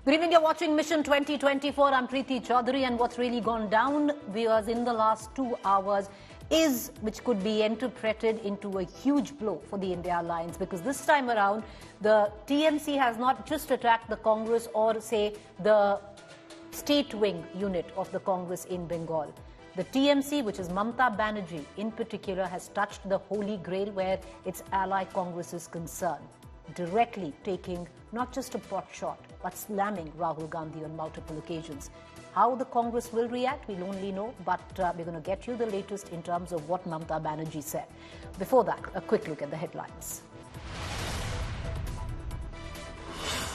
Good evening, you're watching Mission 2024. I'm Preeti Chaudhary, and what's really gone down, viewers, in the last 2 hours is, which could be interpreted into a huge blow for the India alliance, because this time around, the TNC has not just attacked the Congress or, say, the state wing unit of the Congress in Bengal. The TMC, which is Mamata Banerjee in particular, has touched the holy grail where its ally Congress is concerned, directly taking not just a pot shot, but slamming Rahul Gandhi on multiple occasions. How the Congress will react, we'll only know, but we're going to get you the latest in terms of what Mamata Banerjee said. Before that, a quick look at the headlines.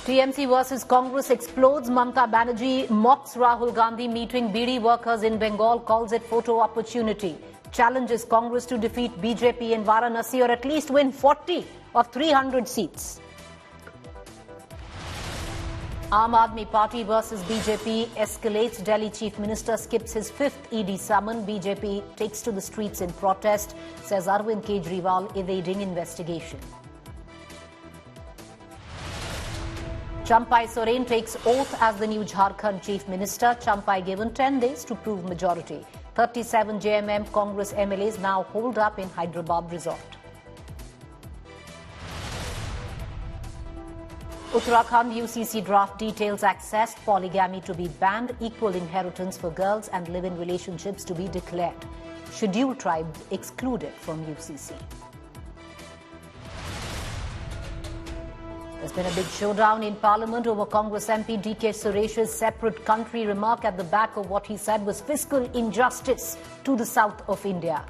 TMC versus Congress explodes. Mamata Banerjee mocks Rahul Gandhi meeting BD workers in Bengal, calls it photo opportunity, challenges Congress to defeat BJP in Varanasi or at least win 40 of 300 seats. Aam Aadmi Party versus BJP escalates. Delhi Chief Minister skips his 5th ED summon. BJP takes to the streets in protest, says Arvind Kejriwal, evading investigation. Champai Soren takes oath as the new Jharkhand Chief Minister. Champai given 10 days to prove majority. 37 JMM Congress MLAs now holed up in Hyderabad resort. Uttarakhand UCC draft details accessed, polygamy to be banned, equal inheritance for girls and live-in relationships to be declared. Scheduled tribes excluded from UCC. There's been a big showdown in Parliament over Congress MP D.K. Suresh's separate country remark. At the back of what he said was fiscal injustice to the south of India.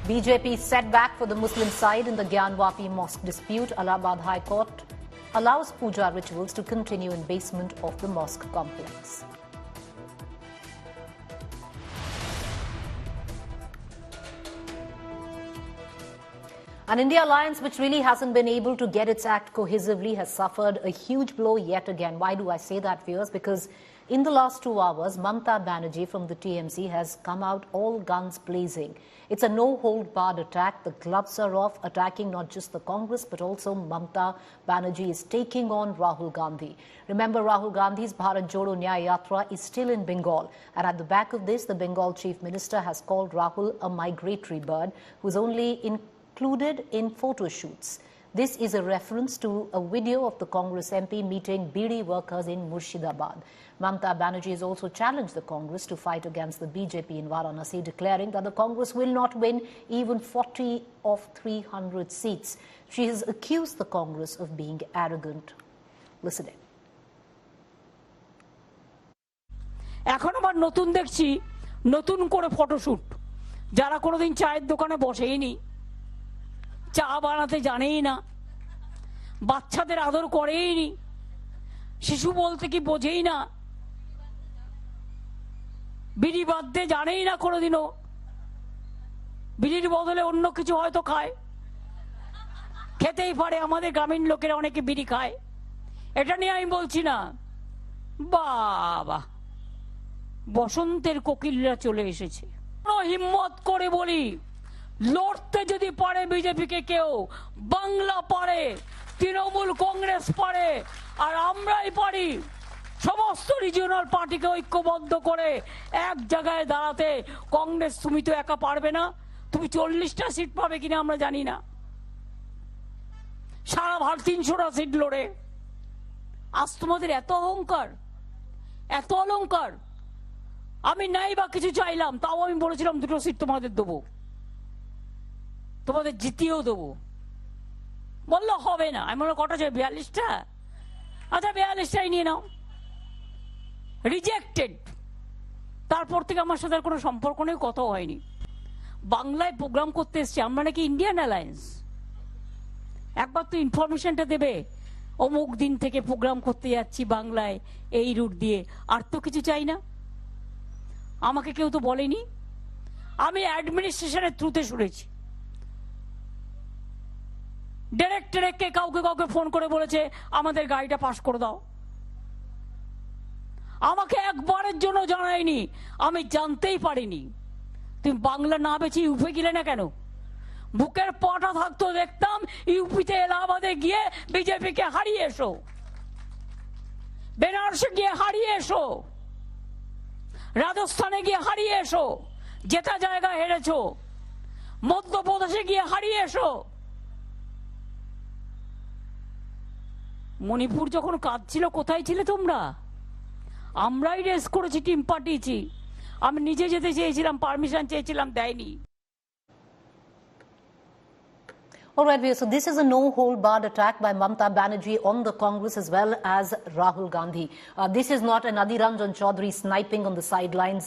BJP setback for the Muslim side in the Gyanwapi mosque dispute. Allahabad High Court allows puja rituals to continue in basement of the mosque complex. An India alliance which really hasn't been able to get its act cohesively has suffered a huge blow yet again. Why do I say that, viewers? Because in the last 2 hours, Mamata Banerjee from the TMC has come out all guns blazing. It's a no-hold-barred attack. The gloves are off, attacking not just the Congress, but also Mamata Banerjee is taking on Rahul Gandhi. Remember, Rahul Gandhi's Bharat Jodo Nyaya Yatra is still in Bengal. And at the back of this, the Bengal Chief Minister has called Rahul a migratory bird who's only included in photo shoots. This is a reference to a video of the Congress MP meeting BD workers in Murshidabad. Mamata Banerjee has also challenged the Congress to fight against the BJP in Varanasi, declaring that the Congress will not win even 40 of 300 seats. She has accused the Congress of being arrogant. Listen in. এখন আবার নতুন দেখছি নতুন করে photoshoot যারা কোনোদিন চায়ের দোকানে বসেইনি চা বানাতে জানেই না বাচ্চাদের আদর করেইনি শিশু বলতে কি বোঝেই না বিড়ি বাদতে জানেই না কোনোদিনও বিড়ির বদলে অন্য কিছু হয়তো খায় খেতেই পারে আমাদের গ্রামীণ লোকেরা অনেকে বিড়ি খায় এটা নিয়ে আমি বলছি না বাবা বসন্তের কোকিলরা চলে এসেছে হিম্মত করে বলি লড়তে যদি পারে বিজেপিকে কেউ বাংলা পারে তৃণমূল কংগ্রেস পারে আর আমরাই পারি সমস্ত রিজিওনাল পার্টিকে ঐক্যবদ্ধ করে এক জায়গায় দাঁড়াতে কংগ্রেস তুমি তো একা পারবে না তুমি 40টা সিট পাবে কিনা আমরা জানি না সারা ভারত 300টা সিট লড়ে আজ তোমাদের এত অহংকার এত অলংকার আমি নাই বা কিছু চাইলাম তাও আমি বলেছিলাম 2টো সিট তোমাদের দেবো তোমাদের জিতিয়েও দেবো বললো হবে না আমি বললাম কটা চাই 42টা আচ্ছা 42টাই নিয়ে নাও রিজেক্টেড তারপর থেকে আমার সাথে কোনো সম্পর্ক নেই কথাও হয়নি বাংলায় প্রোগ্রাম করতে এসছি আমরা নাকি ইন্ডিয়ান অ্যালায়েন্স একবার তো ইনফরমেশনটা দেবে অমুক দিন থেকে প্রোগ্রাম করতে যাচ্ছি বাংলায় এই রুট দিয়ে আর তো কিছু চাই না আমাকে কেউ তো বলেনি আমি অ্যাডমিনিস্ট্রেশনের থ্রুতে শুনেছি ডাইরেক্টরকে কাউকে কাউকে ফোন করে বলেছে আমাদের গাড়িটা পাস করে দাও আমাকে একবারের জন্য জানায়নি আমি জানতেই পারিনি তুমি বাংলা না বেছে ইউপি গেলে না কেন বুকের পাটা থাকতো দেখতাম ইউপিতে এলাহাবাদে গিয়ে বিজেপিকে হারিয়ে এসো, বেনারসে গিয়ে হারিয়ে এসো, রাজস্থানে গিয়ে হারিয়ে এসো, জেতা জায়গা হেরেছো, মধ্যপ্রদেশে গিয়ে হারিয়ে এসো। মণিপুর যখন কাঁদছিল কোথায় ছিলে তোমরা? আমরাই রেস করেছি, টিম পাঠিয়েছি। আমি নিজে যেতে চেয়েছিলাম, পারমিশন চেয়েছিলাম, দেয়নি। All right, so this is a no-hold-barred attack by Mamata Banerjee on the Congress as well as Rahul Gandhi. This is not an Adhiranjan Chaudhary sniping on the sidelines.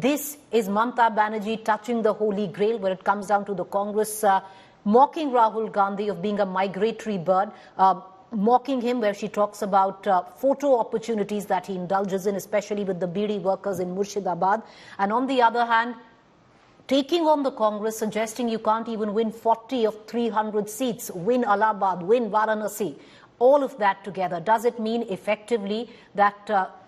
This is Mamata Banerjee touching the holy grail when it comes down to the Congress, mocking Rahul Gandhi of being a migratory bird, mocking him where she talks about photo opportunities that he indulges in, especially with the Bidi workers in Murshidabad. And on the other hand, taking on the Congress, suggesting you can't even win 40 of 300 seats, win Allahabad, win Varanasi. All of that together, does it mean effectively that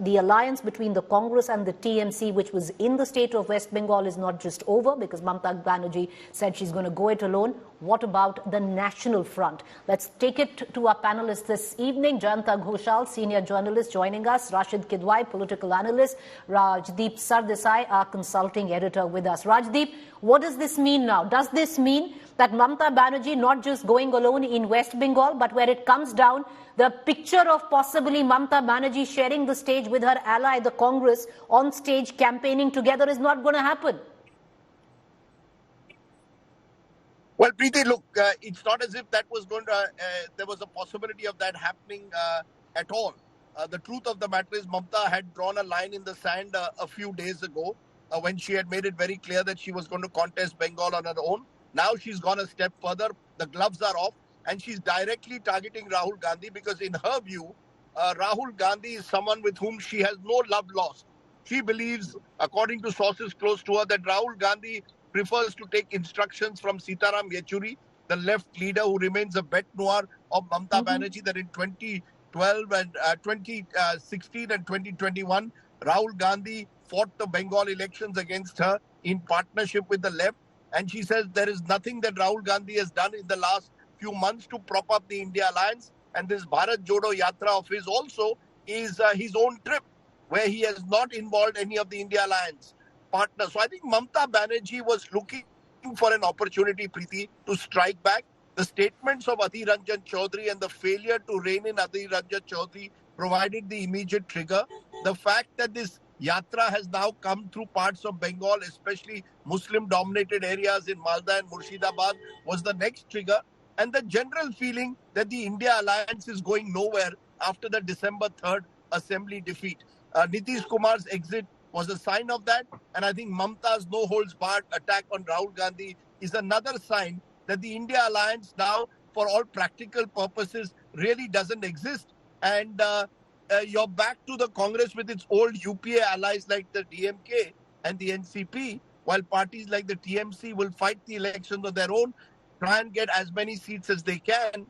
the alliance between the Congress and the TMC, which was in the state of West Bengal, is not just over because Mamata Banerjee said she's going to go it alone? What about the national front? Let's take it to our panelists this evening. Jayanta Ghoshal, senior journalist, joining us. Rashid Kidwai, political analyst. Rajdeep Sardesai, our consulting editor, with us. Rajdeep, what does this mean now? Does this mean that Mamata Banerjee not just going alone in West Bengal, but where it comes down, the picture of possibly Mamata Banerjee sharing the stage with her ally, the Congress, on stage campaigning together is not going to happen? Well, Preeti, look, it's not as if that was going to, there was a possibility of that happening at all. The truth of the matter is Mamata had drawn a line in the sand a few days ago when she had made it very clear that she was going to contest Bengal on her own. Now she's gone a step further. The gloves are off and she's directly targeting Rahul Gandhi because in her view, Rahul Gandhi is someone with whom she has no love lost. She believes, according to sources close to her, that Rahul Gandhi prefers to take instructions from Sitaram Yechuri, the left leader who remains a bête noire of Mamata Banerjee, that in 2012 and 2016 and 2021, Rahul Gandhi fought the Bengal elections against her in partnership with the left. And she says there is nothing that Rahul Gandhi has done in the last few months to prop up the India alliance. And this Bharat Jodo Yatra of his also is his own trip, where he has not involved any of the India alliance partners. So I think Mamata Banerjee was looking for an opportunity, Preeti, to strike back. The statements of Adhiranjan Chaudhary and the failure to rein in Adhiranjan Chaudhary provided the immediate trigger. The fact that this Yatra has now come through parts of Bengal, especially Muslim-dominated areas in Malda and Murshidabad, was the next trigger. And the general feeling that the India alliance is going nowhere after the December 3rd assembly defeat. Nitish Kumar's exit was a sign of that. And I think Mamata's no-holds-barred attack on Rahul Gandhi is another sign that the India alliance now, for all practical purposes, really doesn't exist. And you're back to the Congress with its old UPA allies like the DMK and the NCP, while parties like the TMC will fight the elections on their own, try and get as many seats as they can.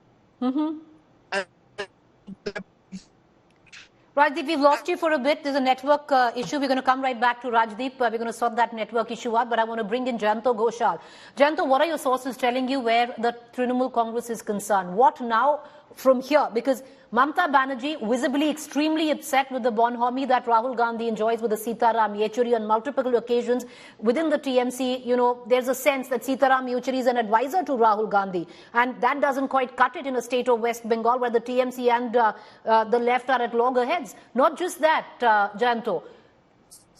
Rajdeep, we've lost you for a bit. There's a network issue. We're going to come right back to Rajdeep. We're going to sort that network issue out, but I want to bring in Jayanto Ghoshal. Jayanto, what are your sources telling you where the Trinamool Congress is concerned? What now from here? Because Mamata Banerjee visibly extremely upset with the bonhomie that Rahul Gandhi enjoys with the Sitaram Yechuri on multiple occasions. Within the TMC, you know, there's a sense that Sitaram Yechuri is an advisor to Rahul Gandhi. And that doesn't quite cut it in a state of West Bengal where the TMC and the left are at loggerheads. Not just that, Jayanto.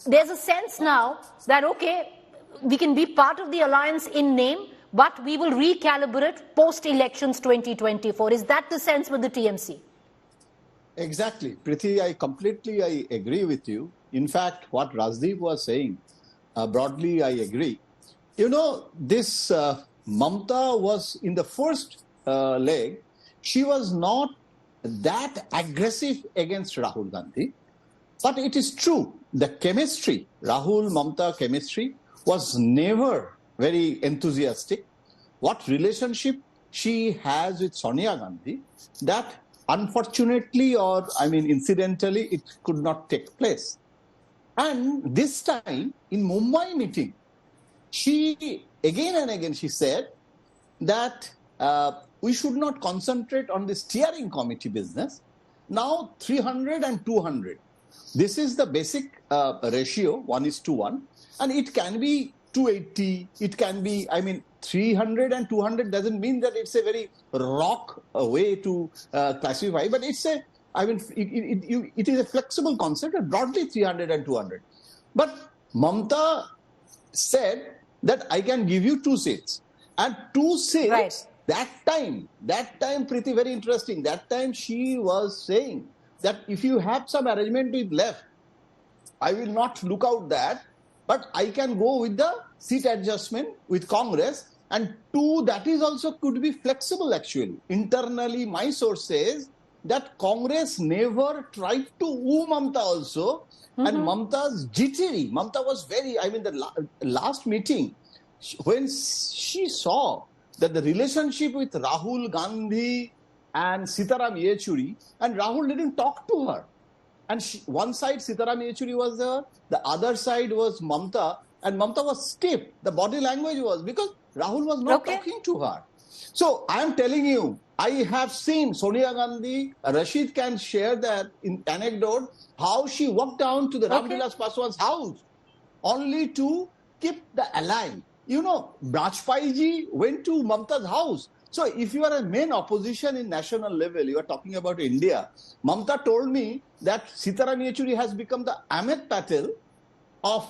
There's a sense now that, okay, we can be part of the alliance in name, but we will recalibrate post-elections 2024. Is that the sense with the TMC? Exactly. Preeti, I completely agree with you. In fact, what Rajdeep was saying, broadly I agree. You know, this Mamata was in the first leg, she was not that aggressive against Rahul Gandhi. But it is true, the chemistry, Rahul-Mamata chemistry, was never very enthusiastic. What relationship she has with Sonia Gandhi, that unfortunately or incidentally, it could not take place. And this time in Mumbai meeting, she again and again she said that we should not concentrate on the steering committee business. Now 300 and 200. This is the basic ratio, 1:1, and it can be 280. It can be, 300 and 200 doesn't mean that it's a very rock way to classify, but it's a, it is a flexible concept, broadly 300 and 200. But Mamata said that I can give you 2 seats. And 2 seats, right. that time, Preeti, very interesting. That time she was saying that if you have some arrangement with left, I will not look out that, but I can go with the seat adjustment with Congress. And 2, that is also could be flexible actually. Internally, my source says that Congress never tried to woo Mamata also. And Mamata's jittery, Mamata was very, the last meeting, when she saw that the relationship with Rahul Gandhi and Sitaram Yechuri, and Rahul didn't talk to her. And one side Sitaram Yechuri was there, the other side was Mamata, and Mamata was stiff. The body language was, because Rahul was not talking to her. So I am telling you, I have seen Sonia Gandhi, Rashid can share that in anecdote, how she walked down to the Ramvilas Paswan's house only to keep the ally. Bajpayee went to Mamata's house. So if you are a main opposition in national level, you are talking about India. Mamata told me that Sitaram Yechuri has become the Amit Patel of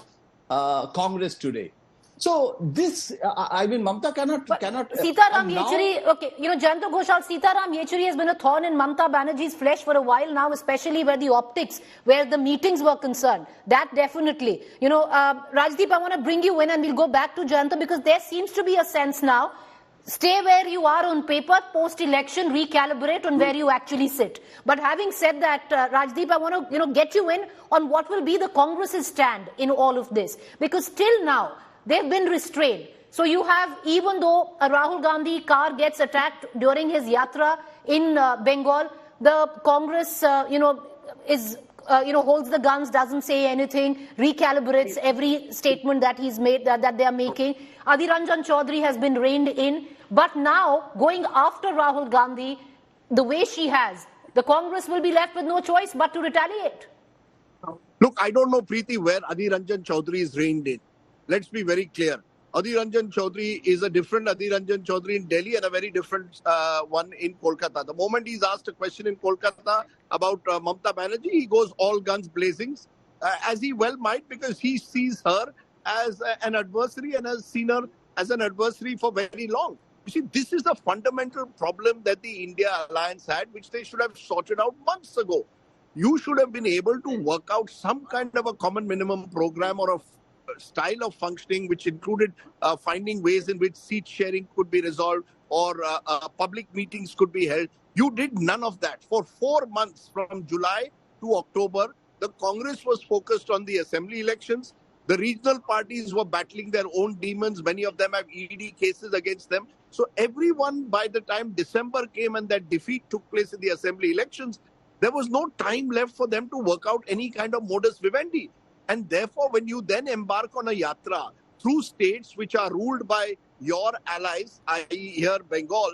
Congress today. So this, Mamata cannot. Sitaram Yechuri, Jayanto Ghoshal, Sitaram Yechuri has been a thorn in Mamata Banerjee's flesh for a while now, especially where the optics, where the meetings were concerned. That definitely. Rajdeep, I want to bring you in and we'll go back to Jayanto, because there seems to be a sense now, stay where you are on paper, post-election, recalibrate on where you actually sit. But having said that, Rajdeep, I want to get you in on what will be the Congress's stand in all of this. Because till now, they've been restrained. So you have, even though a Rahul Gandhi car gets attacked during his yatra in Bengal, the Congress, holds the guns, doesn't say anything, recalibrates every statement that he's made, that they are making. Adhir Ranjan Chaudhary has been reined in. But now, going after Rahul Gandhi, the way she has, the Congress will be left with no choice but to retaliate. Look, I don't know, Preeti, where Adhir Ranjan Chaudhary is reined in. Let's be very clear. Adhir Ranjan Chaudhary is a different Adhir Ranjan Chaudhary in Delhi and a very different one in Kolkata. The moment he's asked a question in Kolkata about Mamata Banerjee, he goes all guns blazing, as he well might, because he sees her as an adversary and has seen her as an adversary for very long. You see, this is the fundamental problem that the India alliance had, which they should have sorted out months ago. You should have been able to work out some kind of a common minimum program or a style of functioning, which included finding ways in which seat sharing could be resolved or public meetings could be held. You did none of that. For 4 months, from July to October, the Congress was focused on the assembly elections. The regional parties were battling their own demons. Many of them have ED cases against them. So everyone, by the time December came and that defeat took place in the assembly elections, there was no time left for them to work out any kind of modus vivendi. And therefore, when you then embark on a yatra through states which are ruled by your allies, i.e. here Bengal,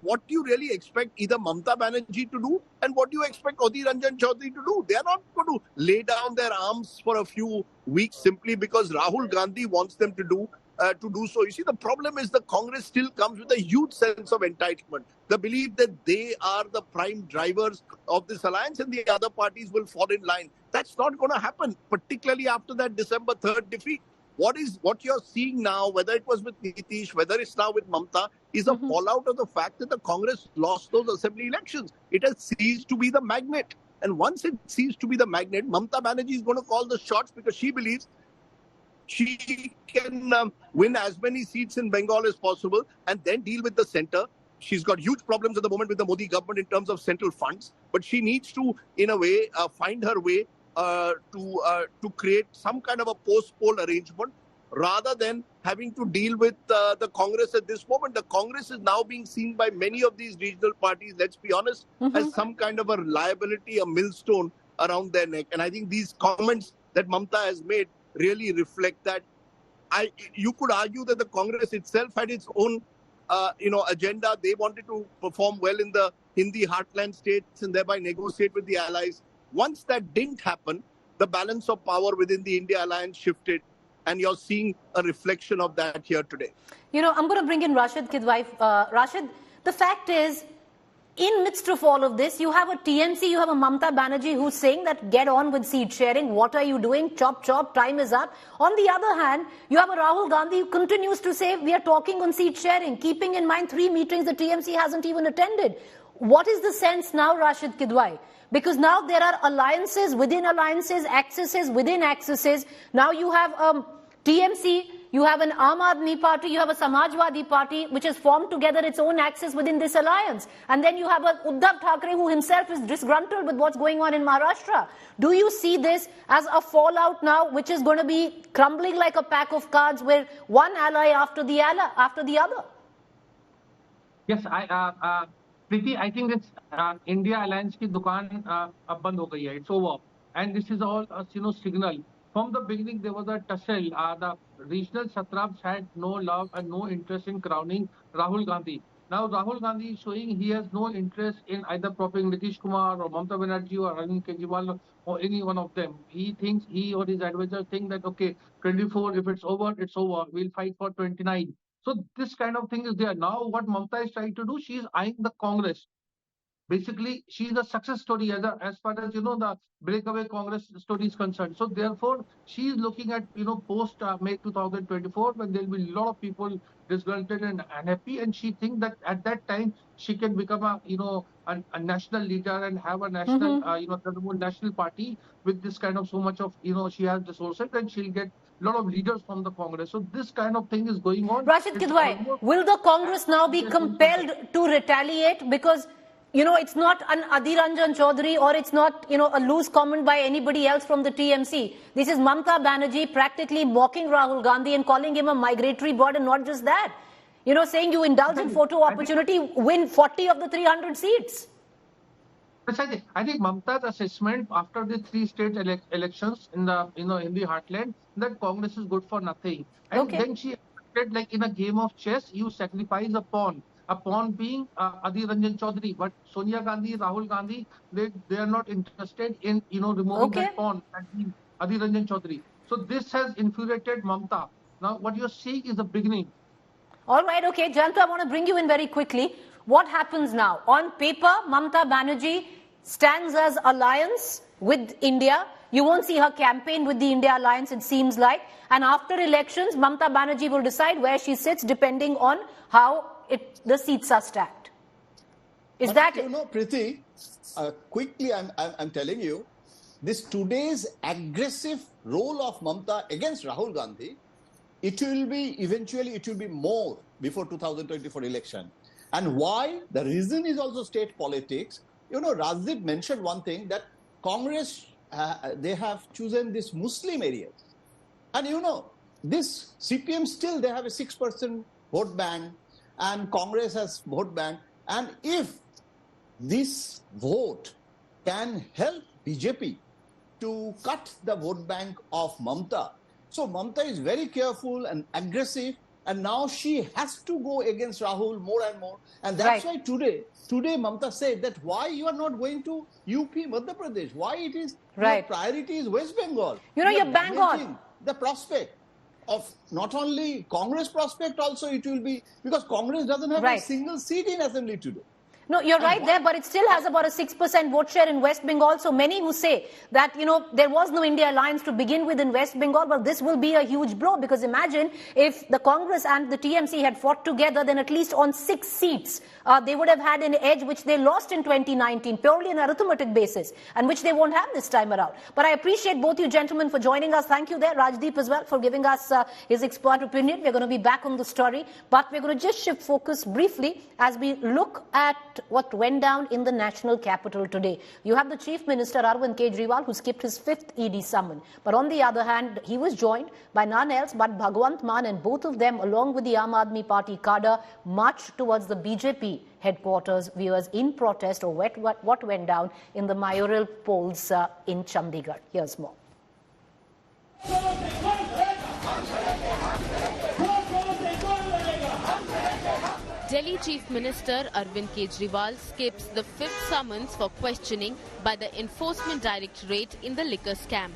what do you really expect either Mamata Banerjee to do and what do you expect Adhir Ranjan Chaudhary to do? They are not going to lay down their arms for a few weeks simply because Rahul Gandhi wants them to do so. You see, the problem is the Congress still comes with a huge sense of entitlement. The belief that they are the prime drivers of this alliance and the other parties will fall in line. That's not going to happen, particularly after that December 3rd defeat. What you're seeing now, whether it was with Nitish, whether it's now with Mamata, is a fallout of the fact that the Congress lost those assembly elections. It has ceased to be the magnet. And once it ceased to be the magnet, Mamata Banerjee is going to call the shots because she believes she can win as many seats in Bengal as possible and then deal with the center. She's got huge problems at the moment with the Modi government in terms of central funds, but she needs to, in a way, find her way to create some kind of a post-poll arrangement rather than having to deal with the Congress at this moment. The Congress is now being seen by many of these regional parties, let's be honest, as some kind of a liability, a millstone around their neck. And I think these comments that Mamata has made really reflect that. You could argue that the Congress itself had its own agenda. They wanted to perform well in the Hindi heartland states and thereby negotiate with the allies. Once that didn't happen, the balance of power within the India alliance shifted, and you're seeing a reflection of that here today. I'm going to bring in Rashid Kidwai. Rashid, the fact is, in midst of all of this, you have a TNC, you have a Mamata Banerjee who's saying that get on with seat sharing. What are you doing? Chop, chop, time is up. On the other hand, you have a Rahul Gandhi who continues to say we are talking on seat sharing, keeping in mind 3 meetings the TMC hasn't even attended. What is the sense now, Rashid Kidwai? Because now there are alliances within alliances, axes within axes. Now you have TMC, you have an Aam Aadmi party, you have a Samajwadi party, which has formed together its own axis within this alliance. And then you have a Uddhav Thackeray, who himself is disgruntled with what's going on in Maharashtra. Do you see this as a fallout now, which is going to be crumbling like a pack of cards, where one ally after the other? Yes, Preeti, I think it's India alliance ki dukaan ab band ho gayi hai. It's over, and this is all signal. From the beginning, there was a tussle. The regional satraps had no love and no interest in crowning Rahul Gandhi. Now, Rahul Gandhi is showing he has no interest in either propping Nitish Kumar or Mamata Banerjee or Arvind Kejriwal or any one of them. He thinks, he or his advisors think that, okay, 24, if it's over, it's over. We'll fight for 29. So this kind of thing is there. Now, what Mamata is trying to do, she is eyeing the Congress. Basically, she is a success story as far as the breakaway Congress story is concerned. So therefore, she is looking at post May 2024, when there will be a lot of people disgruntled and unhappy, and she thinks that at that time she can become a national leader and have a national national party with this kind of so much of she has resources, and she'll get a lot of leaders from the Congress. So this kind of thing is going on. Rashid Kidwai, will the Congress now be compelled to retaliate? Because it's not an Adhir Ranjan Chaudhary, or it's not, a loose comment by anybody else from the TMC. This is Mamata Banerjee practically mocking Rahul Gandhi and calling him a migratory bird, and not just that. Saying you indulge in photo opportunity, win 40 of the 300 seats. I think Mamata's assessment after the 3 state elections in the in the heartland, that Congress is good for nothing. And then she acted like in a game of chess, you sacrifice a pawn. A pawn being Adhir Ranjan Chaudhary, but Sonia Gandhi, Rahul Gandhi, they are not interested in removing that pawn, Adhir Ranjan Chaudhary. So this has infuriated Mamata. Now what you're seeing is the beginning. All right, okay, Jayanta, I want to bring you in very quickly. What happens now? On paper, Mamata Banerjee stands as alliance with India. You won't see her campaign with the India alliance, it seems like. And after elections, Mamata Banerjee will decide where she sits depending on how the seats are stacked. Is that it? Preeti, quickly I'm telling you, this today's aggressive role of Mamata against Rahul Gandhi, it will be more before 2024 election. And why? The reason is also state politics. Rajdeep mentioned one thing, that Congress, they have chosen this Muslim areas. And this CPM still, they have a 6% vote bank, and Congress has vote bank. And if this vote can help BJP to cut the vote bank of Mamata, so Mamata is very careful and aggressive, and now she has to go against Rahul more and more. And that's why today Mamata said that why you are not going to UP, Madhya Pradesh, why it is your priority is West Bengal. You're bang on. The prospect of not only Congress prospect, also it will be, because Congress doesn't have a single seat in assembly today. No, you're right there, but it still has about a 6% vote share in West Bengal. So many who say that, there was no India alliance to begin with in West Bengal, but this will be a huge blow, because imagine if the Congress and the TMC had fought together, then at least on 6 seats, they would have had an edge which they lost in 2019, purely on an arithmetic basis, and which they won't have this time around. But I appreciate both you gentlemen for joining us. Thank you there, Rajdeep as well, for giving us his expert opinion. We're going to be back on the story, but we're going to just shift focus briefly as we look at what went down in the national capital today. You have the Chief Minister Arvind Kejriwal, who skipped his 5th ED summon. But on the other hand, he was joined by none else but Bhagwant Mann, and both of them, along with the Aam Aadmi Party cadre, marched towards the BJP headquarters, viewers, in protest of what went down in the mayoral polls in Chandigarh. Here's more. Delhi Chief Minister Arvind Kejriwal skips the 5th summons for questioning by the Enforcement Directorate in the liquor scam.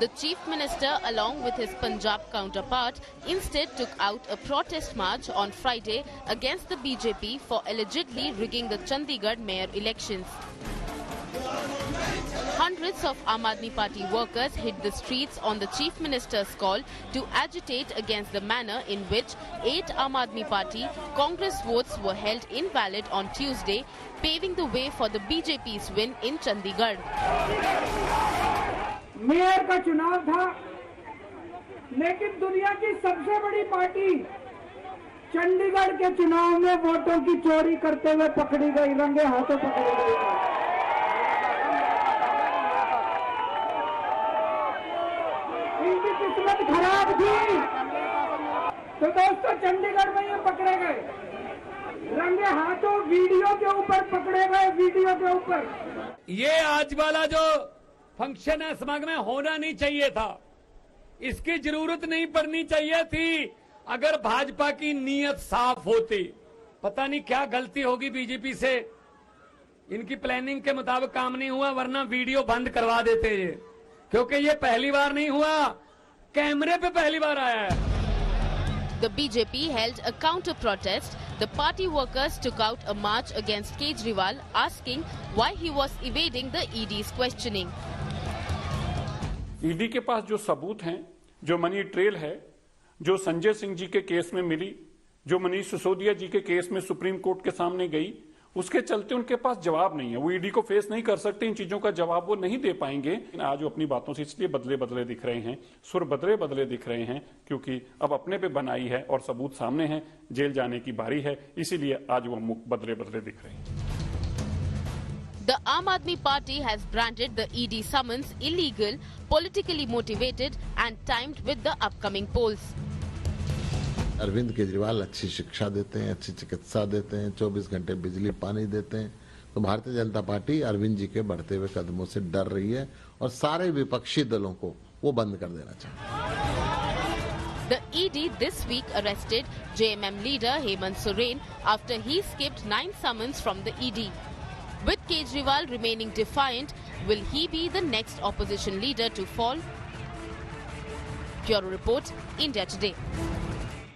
The Chief Minister, along with his Punjab counterpart, instead took out a protest march on Friday against the BJP for allegedly rigging the Chandigarh mayor elections. Hundreds of Aam Aadmi Party workers hit the streets on the Chief Minister's call to agitate against the manner in which 8 Aam Aadmi Party Congress votes were held invalid on Tuesday, paving the way for the BJP's win in Chandigarh. Mayor का चुनाव था, लेकिन दुनिया की सबसे बड़ी party Chandigarh के चुनाव में वोटों की चोरी करते हुए पकड़ी गई, रंगे हाथों पकड़ी गई। इनकी किस्मत खराब थी, तो दोस्तों चंडीगढ़ में ये पकड़े गए, रंगे हाथों वीडियो के ऊपर पकड़े गए, वीडियो के ऊपर। ये आज वाला जो फंक्शन है समागम में होना नहीं चाहिए था, इसकी जरूरत नहीं पड़नी चाहिए थी अगर भाजपा की नीयत साफ होती। पता नहीं क्या गलती होगी बीजेपी से, इनकी प्लानिंग के मुताबिक काम नहीं हुआ, वरना वीडियो बंद करवा देते ये, क्योंकि ये पहली बार नहीं हुआ, कैमरे पे पहली बार आया है। The BJP held a counter protest. The party workers took out a march against Kejriwal, asking why he was evading the ED's questioning. ED के पास जो सबूत हैं, जो मनी ट्रेल है, जो संजय सिंह जी के केस में मिली, जो मनीष सिसोदिया जी के केस में सुप्रीम कोर्ट के सामने गई, उसके चलते उनके पास जवाब नहीं है। वो ईडी को फेस नहीं कर सकते, इन चीजों का जवाब वो नहीं दे पाएंगे। आज वो अपनी बातों से इसलिए बदले बदले दिख रहे हैं, सुर बदले बदले दिख रहे हैं, क्योंकि अब अपने पे बनाई है और सबूत सामने है, जेल जाने की बारी है, इसीलिए आज वो मुख बदले बदले दिख रहे हैं। The Aam Aadmi Party has branded the ED summons illegal, politically motivated and timed with the upcoming polls. Arvind Kejriwal अच्छी शिक्षा देते हैं, अच्छी चिकित्सा देते हैं, 24 घंटे बिजली पानी देते हैं, तो भारतीय जनता पार्टी अरविंद जी के बढ़ते हुए कदमों से डर रही है और सारे विपक्षी दलों को वो बंद कर देना चाहती है। The ED this week arrested JMM leader Hemant Soren after he skipped 9 summons from the ED. With Kejriwal remaining defiant, will he be the next opposition leader to fall? Bureau Report, India Today.